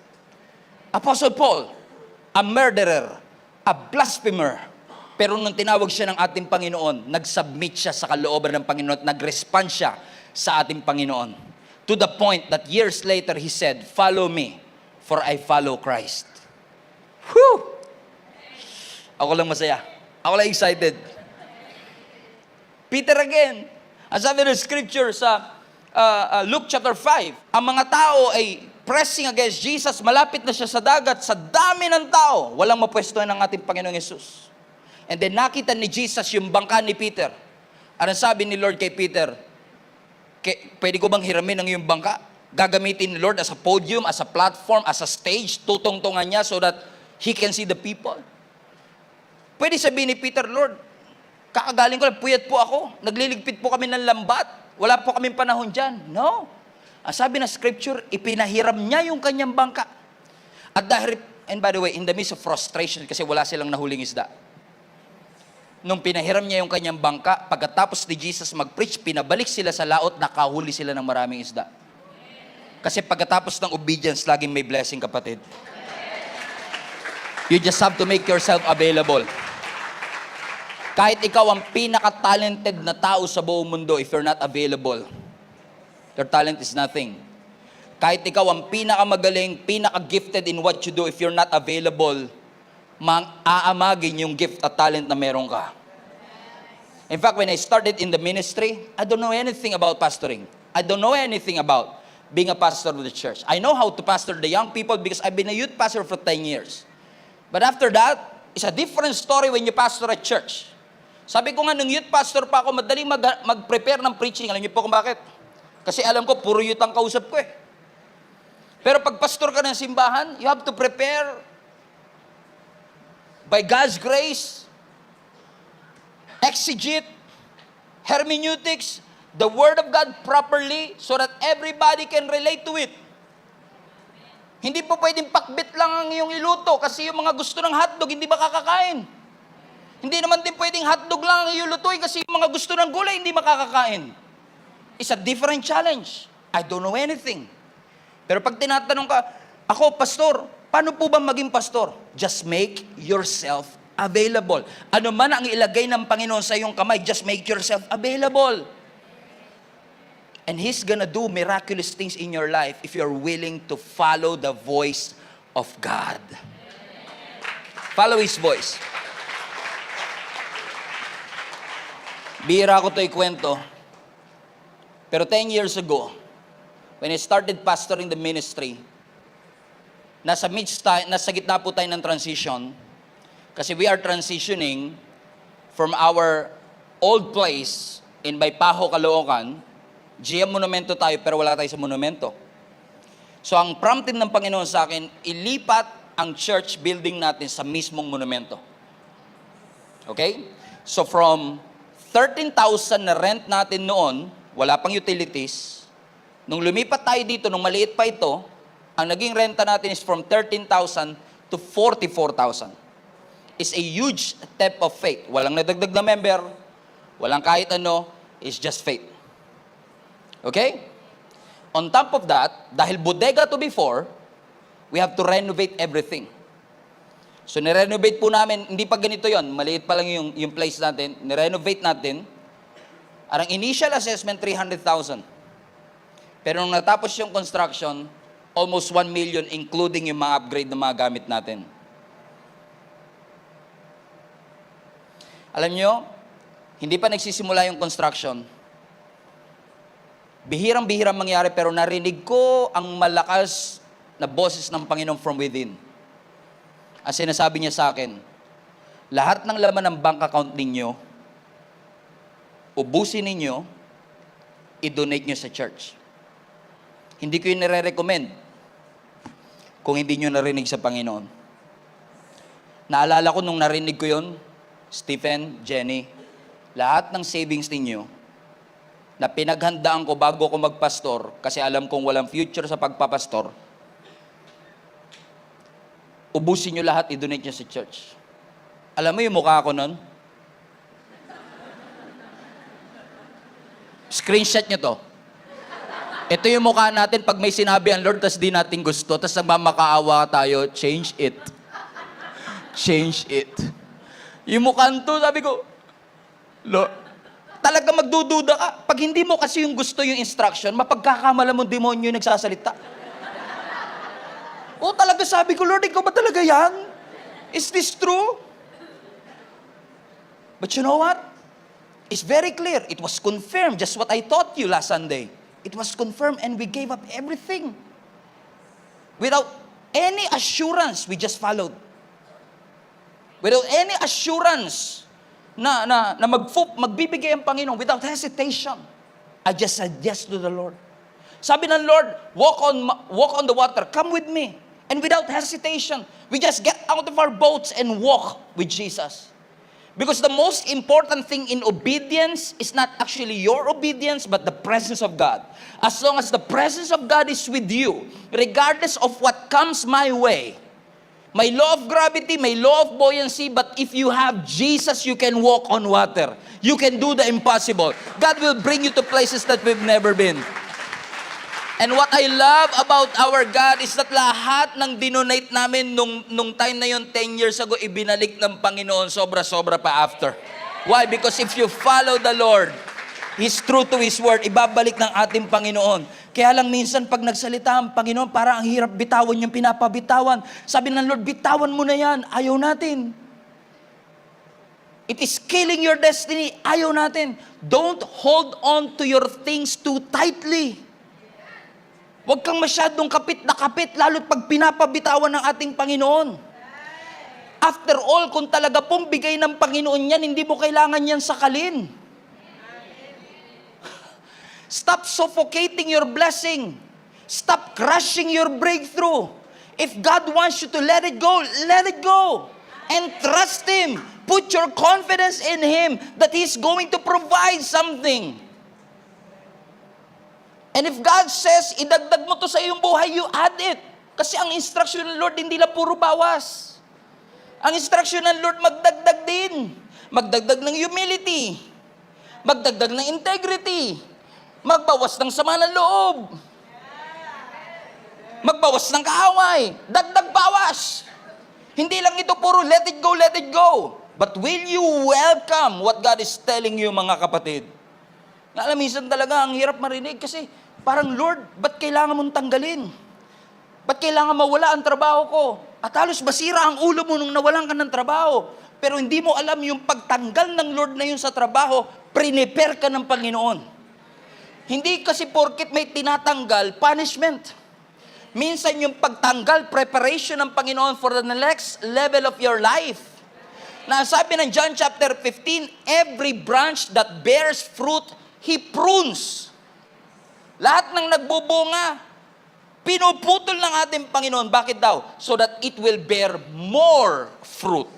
Apostle Paul, a murderer, a blasphemer, pero nung tinawag siya ng ating Panginoon, nag-submit siya sa kalooban ng Panginoon at nag-respond siya sa ating Panginoon. To the point that years later, he said, follow me, for I follow Christ. Whew! Ako lang masaya. Ako lang excited. Peter again. Ang sabi ng scripture sa Luke chapter 5, ang mga tao ay pressing against Jesus, malapit na siya sa dagat, sa dami ng tao, walang mapwestuhan ng ating Panginoong Yesus. And then nakita ni Jesus yung bangka ni Peter. Ano sabi ni Lord kay Peter? Pwede ko bang hiramin ang iyong bangka? Gagamitin ni Lord as a podium, as a platform, as a stage, tutungtungan niya so that He can see the people. Pwede sabihin ni Peter, Lord, kakagaling ko lang, puyat po ako, nagliligpit po kami ng lambat, wala po kaming panahon dyan. No. Ang sabi ng scripture, ipinahiram niya yung kanyang bangka. At dahil, and by the way, in the midst of frustration, kasi wala silang nahuling isda, nung pinahiram niya yung kanyang bangka, pagkatapos ni Jesus mag-preach, pinabalik sila sa laot, nakahuli sila ng maraming isda. Kasi pagkatapos ng obedience, laging may blessing, kapatid. You just have to make yourself available. Kahit ikaw ang pinaka-talented na tao sa buong mundo, if you're not available, your talent is nothing. Kahit ikaw ang pinakamagaling, pinaka-gifted in what you do, if you're not available, aamagin yung gift at talent na meron ka. In fact, when I started in the ministry, I don't know anything about pastoring. I don't know anything about being a pastor of the church. I know how to pastor the young people because I've been a youth pastor for 10 years. But after that, it's a different story when you pastor a church. Sabi ko nga, nung youth pastor pa ako, madaling mag-prepare ng preaching. Alam niyo po kung bakit? Kasi alam ko, puro youth ang kausap ko eh. Pero pag pastor ka ng simbahan, you have to prepare by God's grace, exegete, hermeneutics, the Word of God properly so that everybody can relate to it. Hindi po pwedeng pakbit lang ang iyong iluto kasi yung mga gusto ng hotdog, hindi ba kakakain? Hindi naman din pwedeng hotdog lang ang iyong lutuin kasi yung mga gusto ng gulay, hindi makakakain. It's a different challenge. I don't know anything. Pero pag tinatanong ka, ako, pastor, paano po ba maging pastor? Just make yourself available. Ano man ang ilagay ng Panginoon sa iyong kamay, just make yourself available. And He's gonna do miraculous things in your life if you're willing to follow the voice of God. Follow His voice. Bihira ko ito ikwento. Pero 10 years ago, when I started pastoring the ministry, nasa gitna po tayo ng transition. Kasi we are transitioning from our old place in Baypaho, Caloocan. GM Monumento tayo pero wala tayo sa monumento. So ang prompting ng Panginoon sa akin, ilipat ang church building natin sa mismong monumento. Okay? So from 13,000 na rent natin noon, wala pang utilities. Nung lumipat tayo dito, nung maliit pa ito, ang naging renta natin is from 13,000 to 44,000. It's a huge step of faith. Walang nadagdag na member, walang kahit ano, it's just faith. Okay? On top of that, dahil bodega to before, we have to renovate everything. So, nirenovate po namin, hindi pa ganito yon, maliit pa lang yung place natin, nirenovate natin. Ang initial assessment, 300,000. Pero nung natapos yung construction, almost 1 million, including yung mga upgrade ng mga gamit natin. Alam nyo, hindi pa nagsisimula yung construction. Bihirang-bihirang mangyari, pero narinig ko ang malakas na boses ng Panginoon from within. Ang sinasabi niya sa akin, lahat ng laman ng bank account ninyo, ubusin ninyo, i-donate nyo sa church. Hindi ko yun nire-recommend kung hindi nyo narinig sa Panginoon. Naalala ko nung narinig ko yun, Stephen, Jenny, lahat ng savings ninyo, na pinaghandaan ko bago ako magpastor, kasi alam kong walang future sa pagpapastor, ubusin nyo lahat, i-donate nyo sa church. Alam mo yung mukha ko nun? Screenshot nyo to. Ito yung mukha natin pag may sinabi ang Lord, tas di natin gusto, tas nagmamakaawa tayo, change it. Change it. Yung mukha to, sabi ko, Lord, talaga magdududa ka. Pag hindi mo kasi yung gusto yung instruction, mapagkakamala mo demonyo yung nagsasalita. O talaga sabi ko, Lord, ikaw ba talaga yan? Is this true? But you know what? It's very clear. It was confirmed, just what I taught you last Sunday. It was confirmed and we gave up everything. Without any assurance, we just followed. Without any assurance, na magbibigay ang Panginoon without hesitation. I just said yes to the Lord. Sabi ng Lord, walk on the water, come with me. And without hesitation, we just get out of our boats and walk with Jesus. Because the most important thing in obedience is not actually your obedience, but the presence of God. As long as the presence of God is with you, regardless of what comes my way, may law of gravity, may law of buoyancy, but if you have Jesus, you can walk on water. You can do the impossible. God will bring you to places that we've never been. And what I love about our God is that lahat ng dinonate namin nung time na yun, 10 years ago, ibinalik ng Panginoon sobra-sobra pa after. Why? Because if you follow the Lord, He's true to His word, ibabalik ng ating Panginoon. Kaya lang minsan pag nagsalita ang Panginoon, parang ang hirap bitawan yung pinapabitawan. Sabi ng Lord, bitawan mo na yan. Ayaw natin. It is killing your destiny. Ayaw natin. Don't hold on to your things too tightly. Huwag kang masyadong kapit na kapit, lalo't pag pinapabitawan ng ating Panginoon. After all, kung talaga pong bigay ng Panginoon yan, hindi mo kailangan yan sakalin. Stop suffocating your blessing. Stop crushing your breakthrough. If God wants you to let it go, let it go. And trust Him. Put your confidence in Him that He's going to provide something. And if God says, idagdag mo to sa iyong buhay, you add it. Kasi ang instruction ng Lord, hindi lang puro bawas. Ang instruction ng Lord, magdagdag din. Magdagdag ng humility. Magdagdag ng integrity. Magbawas ng sama ng loob. Magbawas ng kaaway. Dagdag bawas. Hindi lang ito puro let it go, let it go. But will you welcome what God is telling you, mga kapatid? Na alam, minsan talaga, ang hirap marinig kasi parang, Lord, ba't kailangan mong tanggalin? Ba't kailangan mawala ang trabaho ko? At halos masira ang ulo mo nung nawalan ka ng trabaho. Pero hindi mo alam yung pagtanggal ng Lord na yun sa trabaho, prepare ka ng Panginoon. Hindi kasi porket may tinatanggal, punishment. Minsan yung pagtanggal, preparation ng Panginoon for the next level of your life. Na sabi ng John chapter 15, every branch that bears fruit, He prunes. Lahat ng nagbubunga, pinuputol ng ating Panginoon. Bakit daw? So that it will bear more fruit.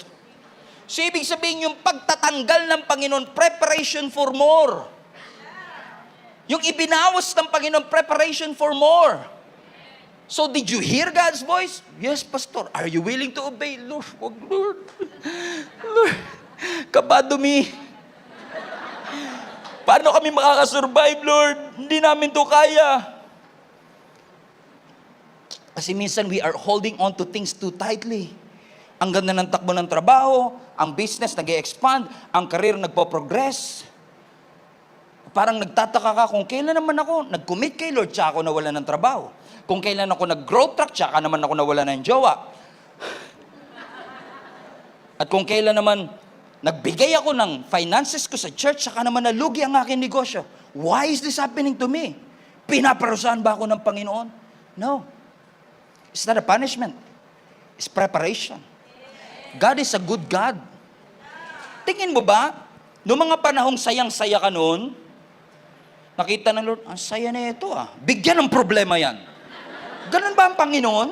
So, ibig sabihin, yung pagtatanggal ng Panginoon, preparation for more. Yung ibinawas ng Panginoon, preparation for more. So, did you hear God's voice? Yes, Pastor. Are you willing to obey? Lord, wag, Lord. Lord, kabadumi. Paano kami makakasurvive, Lord? Hindi namin to kaya. Kasi minsan we are holding on to things too tightly. Ang ganda ng takbo ng trabaho, ang business nag-e-expand, ang career nagpo-progress. Parang nagtataka ka kung kailan naman ako nag-commit kay Lord, tsaka ako nawala ng trabaho. Kung kailan ako nag-growth track, tsaka naman ako nawala ng jowa. At kung kailan naman nagbigay ako ng finances ko sa church, tsaka naman nalugi ang aking negosyo. Why is this happening to me? Pinaparusahan ba ako ng Panginoon? No. It's not a punishment. It's preparation. God is a good God. Tingin mo ba, noong mga panahong sayang-saya ka noon, nakita ng Lord, ang saya na ito ah. Bigyan ng problema yan. Ganun ba ang Panginoon?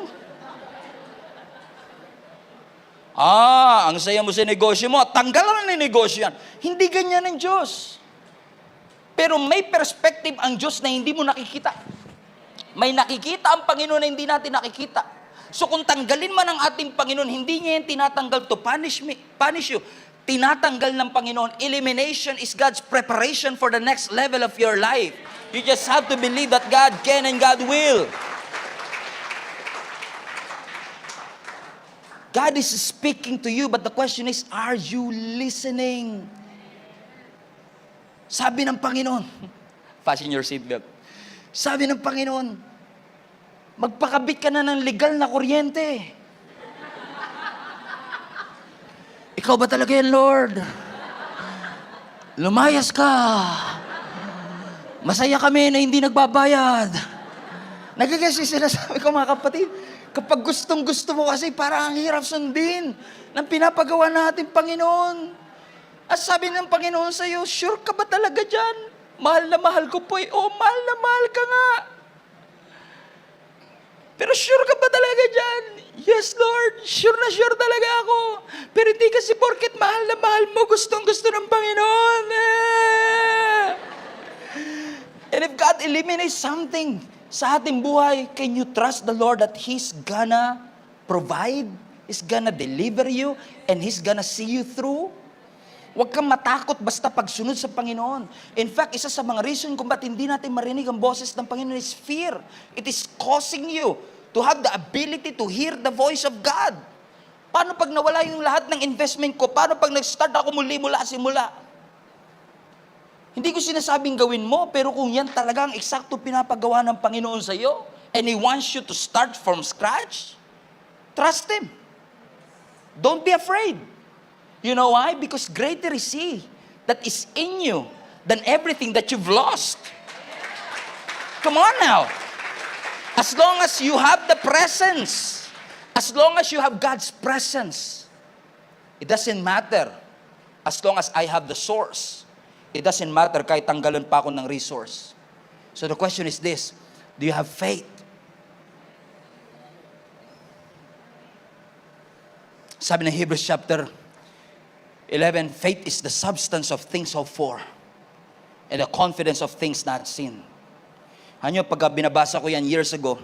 Ang saya mo sa negosyo mo, tanggalan na ng negosyo yan. Hindi ganyan ang Diyos. Pero may perspective ang Diyos na hindi mo nakikita. May nakikita ang Panginoon na hindi natin nakikita. So kung tanggalin man ang ating Panginoon, hindi niya yung tinatanggal to punish you. Tinatanggal ng Panginoon. Elimination is God's preparation for the next level of your life. You just have to believe that God can and God will. God is speaking to you, but the question is, are you listening? Sabi ng Panginoon, fasten your seatbelt. Sabi ng Panginoon, magpakabit ka na ng legal na kuryente. Ikaw ba talaga yan, Lord? Lumayas ka. Masaya kami na hindi nagbabayad. Nagigasi sinasabi ko, mga kapatid, kapag gustong-gusto mo kasi parang ang hirap sundin ng pinapagawa natin, Panginoon. At sabi ng Panginoon sa iyo, sure ka ba talaga dyan? Mahal na mahal ko po eh. Oh, mahal na mahal ka nga. Pero sure ka ba talaga dyan? Yes, Lord. Sure na sure talaga ako. Pero hindi kasi porket mahal na mahal mo, gustong-gusto ng Panginoon. And if God eliminates something sa ating buhay, can you trust the Lord that He's gonna provide? He's gonna deliver you? And He's gonna see you through? Huwag kang matakot basta pagsunod sa Panginoon. In fact, isa sa mga reason kung ba't hindi natin marinig ang boses ng Panginoon is fear. It is causing you to have the ability to hear the voice of God. Paano pag nawala yung lahat ng investment ko? Paano pag nag-start ako mula simula? Hindi ko sinasabing gawin mo, pero kung yan talagang eksakto pinapagawa ng Panginoon sa iyo, and He wants you to start from scratch, trust Him. Don't be afraid. You know why? Because greater is He that is in you than everything that you've lost. Come on now. As long as you have the presence, as long as you have God's presence, it doesn't matter. As long as I have the source, it doesn't matter kahit tanggalan pa ako ng resource. So the question is this, do you have faith? Sabi ng Hebrews chapter 11, faith is the substance of things hoped for and the confidence of things not seen. Hanyo, pag binabasa ko yan years ago,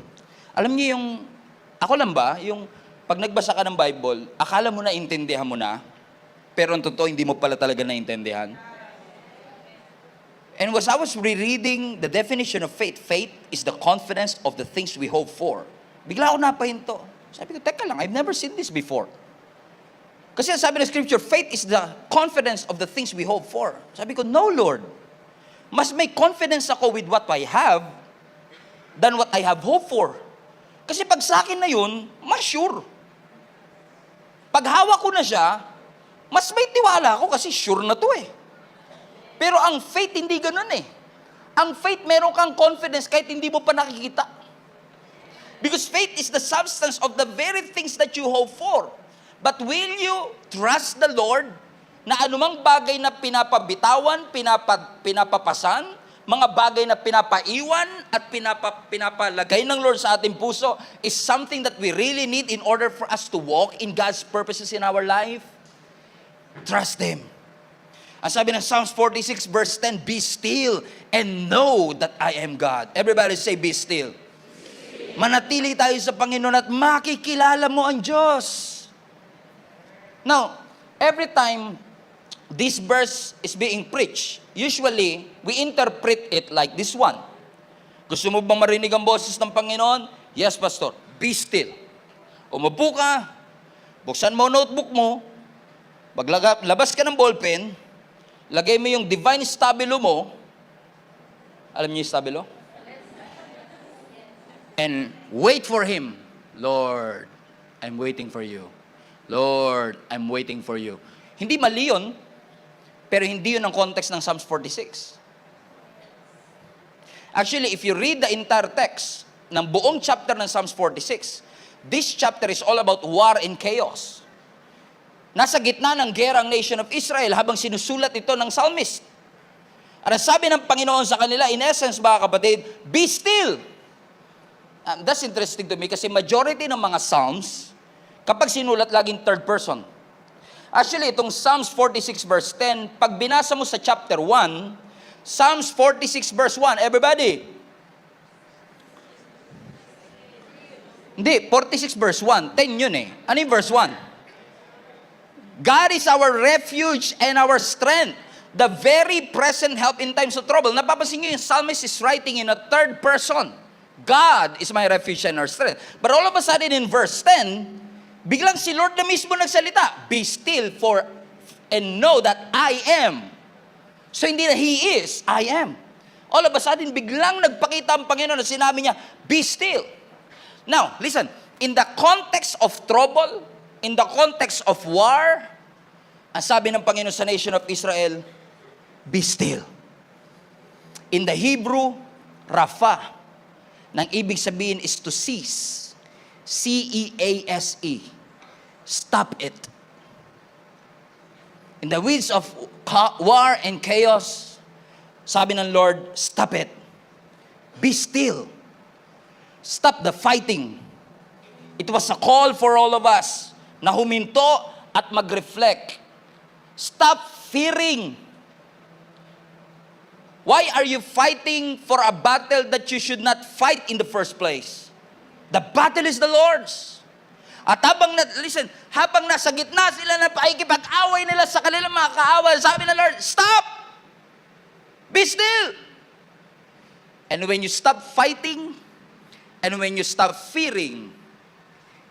alam niyo yung, ako lang ba, yung pag nagbasa ka ng Bible, akala mo na intindihan mo na, pero ang totoo, hindi mo pala talaga naintindihan. And as I was rereading the definition of faith, faith is the confidence of the things we hope for. Bigla ako napahinto. Sabi ko, teka lang, I've never seen this before. Kasi sabi ng scripture, faith is the confidence of the things we hope for. Sabi ko, no, Lord. mas may confidence ako with what I have than what I have hope for. Kasi pag sa akin na yun, mas sure. Pag hawak ko na siya, mas may tiwala ako kasi sure na to eh. Pero ang faith, hindi ganun eh. Ang faith, meron kang confidence kahit hindi mo pa nakikita. Because faith is the substance of the very things that you hope for. But will you trust the Lord na anumang bagay na pinapabitawan, pinapapasan, mga bagay na pinapaiwan at pinapalagay ng Lord sa ating puso is something that we really need in order for us to walk in God's purposes in our life? Trust Him. Ang sabi ng Psalms 46 verse 10, be still and know that I am God. Everybody say, be still. Manatili tayo sa Panginoon at makikilala mo ang Diyos. Now, every time this verse is being preached, usually, we interpret it like this one. Gusto mo bang marinig ang boses ng Panginoon? Yes, Pastor. Be still. Umupo ka, buksan mo notebook mo, labas ka ng ballpen, lagay mo yung divine stabilo mo. Alam niyo yung stabilo? And wait for Him. Lord, I'm waiting for you. Lord, I'm waiting for you. Hindi mali yun, pero hindi yun ang context ng Psalms 46. Actually, if you read the entire text ng buong chapter ng Psalms 46, this chapter is all about war and chaos. Nasa gitna ng gera ang nation of Israel habang sinusulat ito ng psalmist. At ang sabi ng Panginoon sa kanila, in essence, mga kapatid, be still. That's interesting to me kasi majority ng mga psalms, kapag sinulat laging third person. Actually, itong Psalms 46 verse 10, pag binasa mo sa chapter 1, Psalms 46 verse 1, everybody. Hindi, 46 verse 1, 10 yun eh. Ano yung verse 1? God is our refuge and our strength, the very present help in times of trouble. Napapansin nyo yung psalmist is writing in a third person. God is my refuge and our strength. But all of a sudden in verse 10, biglang si Lord na mismo nagsalita, be still and know that I am. So hindi na He is, I am. All of a sudden, biglang nagpakita ang Panginoon na sinabi niya, be still. Now, listen, in the context of trouble, in the context of war, ang sabi ng Panginoon sa nation of Israel, be still. In the Hebrew, Rapha, nang ibig sabihin is to cease. C-E-A-S-E. Stop it. In the midst of war and chaos, sabi ng Lord, stop it. Be still. Stop the fighting. It was a call for all of us na huminto at mag-reflect. Stop fearing. Why are you fighting for a battle that you should not fight in the first place? The battle is the Lord's. At habang nasa gitna sila na paikipag-away nila sa kanilang mga kaaway, sabi ng Lord, stop! Be still! And when you stop fighting, and when you stop fearing,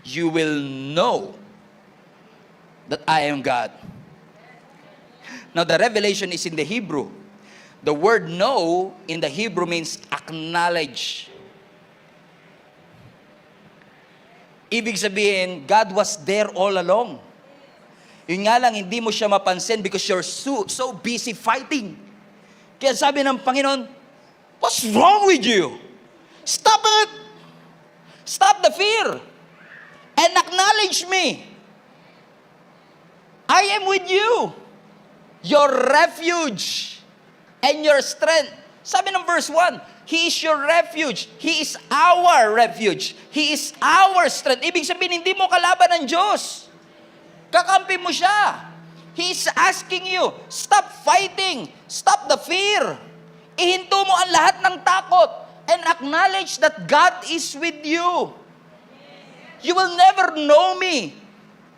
you will know that I am God. Now the revelation is in the Hebrew. The word know in the Hebrew means acknowledge. Ibig sabihin, God was there all along. Yun nga lang, hindi mo siya mapansin because you're so busy fighting. Kaya sabi ng Panginoon, what's wrong with you? Stop it! Stop the fear! And acknowledge me. I am with you. Your refuge and your strength. Sabi ng verse 1, He is your refuge. He is our refuge. He is our strength. Ibig sabihin, hindi mo kalaban ng Diyos. Kakampi mo siya. He is asking you, stop fighting. Stop the fear. Ihinto mo ang lahat ng takot and acknowledge that God is with you. You will never know me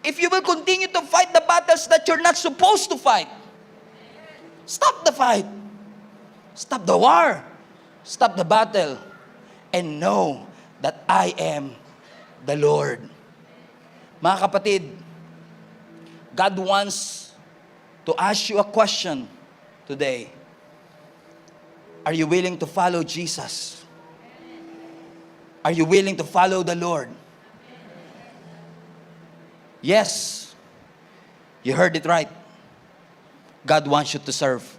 if you will continue to fight the battles that you're not supposed to fight. Stop the fight. Stop the war. Stop the battle and know that I am the Lord. Mga kapatid, God wants to ask you a question today. Are you willing to follow Jesus? Are you willing to follow the Lord? Yes, you heard it right. God wants you to serve.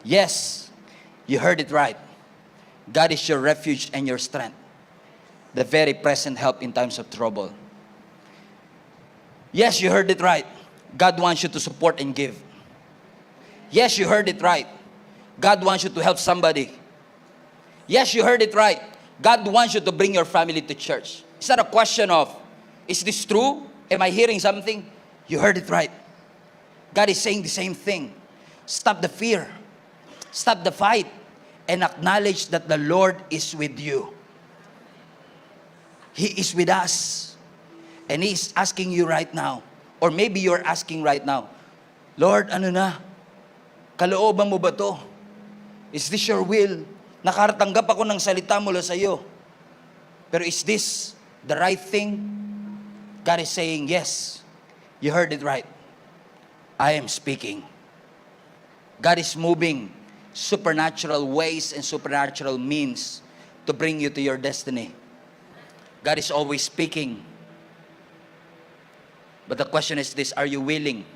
Yes, you heard it right. God is your refuge and your strength, the very present help in times of trouble. Yes, you heard it right. God wants you to support and give. Yes, you heard it right. God wants you to help somebody. Yes, you heard it right. God wants you to bring your family to church. It's not a question of, is this true? Am I hearing something? You heard it right. God is saying the same thing. Stop the fear. Stop the fight. And acknowledge that the Lord is with you. He is with us. And He is asking you right now. Or maybe you're asking right now, Lord, ano na? Kalooban mo ba to? Is this your will? Nakaratanggap ako ng salita mula sa iyo. Pero is this the right thing? God is saying, yes, you heard it right. I am speaking. God is moving supernatural ways and supernatural means to bring you to your destiny. God is always speaking. But the question is this, are you willing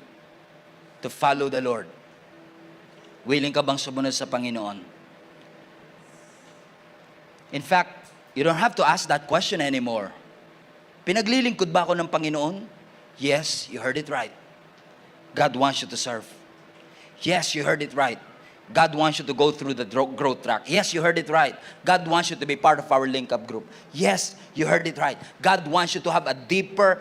to follow the Lord? Willing ka bang sumunod sa Panginoon? In fact, you don't have to ask that question anymore. Pinaglilingkod ba ako ng Panginoon? Yes, you heard it right. God wants you to serve. Yes, you heard it right. God wants you to go through the growth track. Yes, you heard it right. God wants you to be part of our link-up group. Yes, you heard it right. God wants you to have a deeper